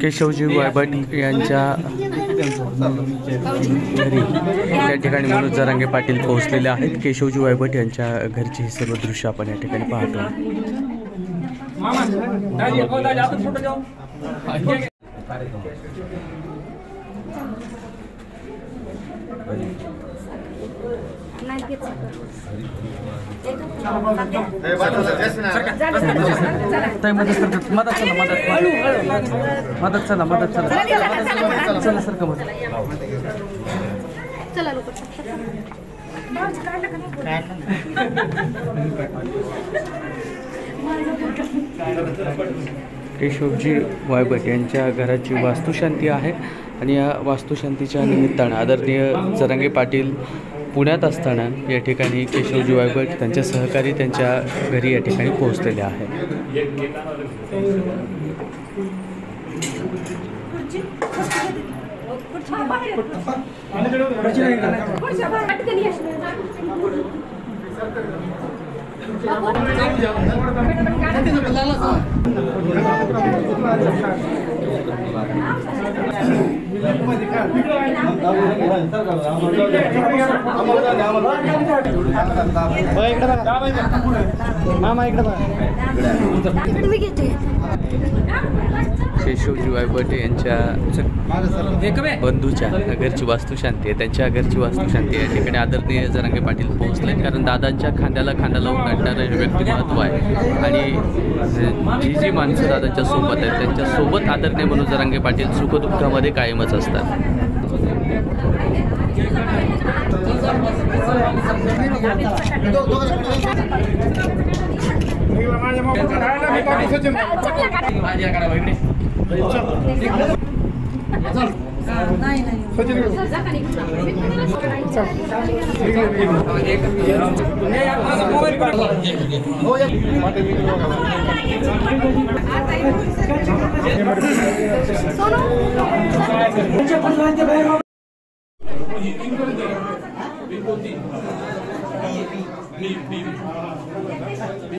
केशवजी वायभट यांच्या घरी त्या ठिकाणी मनोज जरांगे पाटील पोहोचलेले आहेत। केशवजी वायभट यांच्या घरची ही सर्व दृश्य आपण या ठिकाणी पाहतो। केशवजी वायभट यांच्या घराची वास्तुशांती आहे आणि या वास्तुशांतीच्या निमित्तानं आदरणीय जरांगे पाटील पुण्यात असताना या ठिकाणी केशवजी वायभट त्यांचे सहकारी त्यांच्या घरी या ठिकाणी पोहोचलेले आहेत। केशवजी वायभट यांच्या बंधूच्या घरची वास्तुशांती आहे, त्यांच्या घरची वास्तुशांती या ठिकाणी आदरणीय जरांगे पाटील पोहोचले, कारण दादांच्या खांद्याला खांदा लावून लढणारं व्यक्तिमत्व आहे आणि जी जी माणसं दादांच्या सोबत आहेत त्यांच्यासोबत आदरणीय मनोज जरांगे पाटील सुखदुःखामध्ये कायमच असतात।